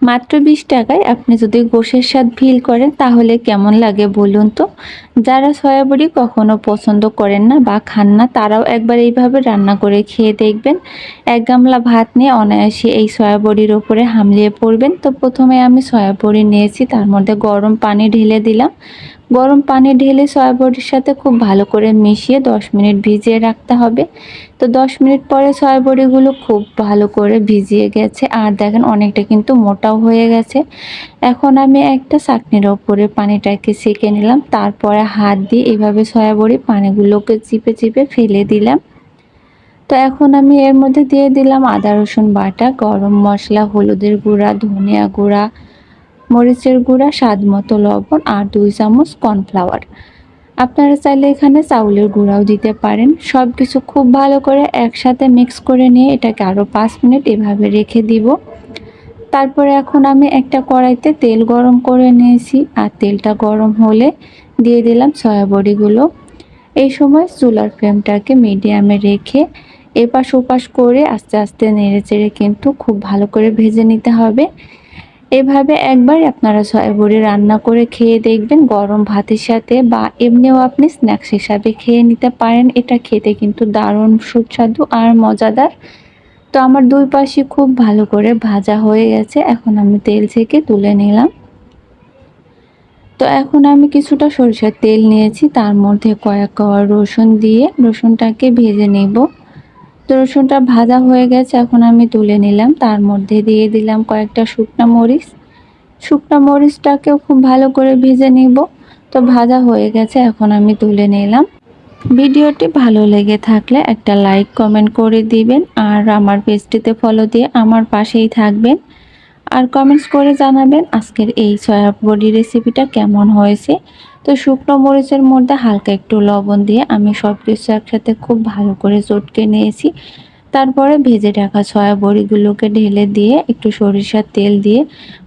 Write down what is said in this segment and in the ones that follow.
মাত্র 20 টাকায় আপনি যদি গোশের স্বাদ ফিল করেন তাহলে কেমন লাগে বলুন তো। যারা সয়া বড়ি কখনো পছন্দ করেন না বা খান না তারাও একবার এইভাবে রান্না করে খেয়ে দেখবেন। এক গামলা ভাত নিয়ে অনায়াসে এই সয়া বড়ির ওপরে হামলিয়ে পড়বেন। তো প্রথমে আমি সয়া বড়ি নিয়েছি, তার মধ্যে গরম পানি ঢেলে দিলাম। গরম পানি ঢেলে সয়া বড়ির সাথে খুব ভালো করে মিশিয়ে 10 মিনিট ভিজিয়ে রাখতে হবে। তো 10 মিনিট পরে সয়া বড়িগুলো খুব ভালো করে ভিজিয়ে গেছে, আর দেখেন অনেকটা কিন্তু মোটাও হয়ে গেছে। এখন আমি একটা ছাঁকনির ওপরে পানিটাকে ছেঁকে নিলাম, তারপরে হাত দিয়ে এভাবে সয়া বড়ি পানিগুলোকে চিপে চিপে ফেলে দিলাম। তো এখন আমি এর মধ্যে দিয়ে দিলাম আদা রসুন বাটা, গরম মশলা, হলুদের গুঁড়া, ধনিয়া গুঁড়া, মরিচের গুঁড়া, স্বাদ মতো লবণ আর 2 চামচ কর্নফ্লাওয়ার। আপনারা চাইলে এখানে চাউলের গুঁড়াও দিতে পারেন। সব কিছু খুব ভালো করে একসাথে মিক্স করে নিয়ে এটাকে আরও 5 মিনিট এভাবে রেখে দিব। তারপরে এখন আমি একটা কড়াইতে তেল গরম করে নিয়েছি, আর তেলটা গরম হলে দিয়ে দিলাম সয়া বড়িগুলো। এই সময় চুলার ফ্লেমটাকে মিডিয়ামে রেখে এপাশ ওপাশ করে আস্তে আস্তে নেড়েচেড়ে কিন্তু খুব ভালো করে ভেজে নিতে হবে। এভাবে একবার আপনারা সয়া বড়ি রান্না করে খেয়ে দেখবেন, গরম ভাতের সাথে বা এমনিও আপনি স্ন্যাক্স হিসাবে খেয়ে নিতে পারেন। এটা খেতে কিন্তু দারুণ সুস্বাদু আর মজাদার। তো আমার দুই পাশই খুব ভালো করে ভাজা হয়ে গেছে, এখন আমি তেল থেকে তুলে নিলাম। তো এখন আমি কিছুটা সরিষার তেল নিয়েছি, তার মধ্যে কয়েক কোয়া রসুন দিয়ে রসুনটাকে ভেজে নেব। তো রসুনটা ভাজা হয়ে গেছে, এখন আমি তুলে নিলাম। তার মধ্যে দিয়ে দিলাম কয়েকটা শুকনা মরিচ। শুকনা মরিচটাকেও খুব ভালো করে ভেজে নিব। তো ভাজা হয়ে গেছে, এখন আমি তুলে নিলাম। ভিডিওটি ভালো লেগে থাকলে একটা লাইক কমেন্ট করে দিবেন, আর আমার পেজটিতে ফলো দিয়ে আমার পাশেই থাকবেন। আর কমেন্টস করে জানাবেন আজকের এই সয়া বড়ি রেসিপিটা কেমন হয়েছে। তো শুকনো মরিচের মধ্যে হালকা একটু লবণ দিয়ে আমি সব কিছু একসাথে খুব ভালো করে চটকে নিয়েছি। তারপরে ভেজে রাখা সয়া বড়িগুলোকে ঢেলে দিয়ে একটু সরিষার তেল দিয়ে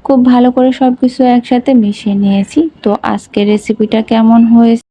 খুব ভালো করে সব কিছু একসাথে মিশিয়ে নিয়েছি। তো আজকের রেসিপিটা কেমন হয়েছে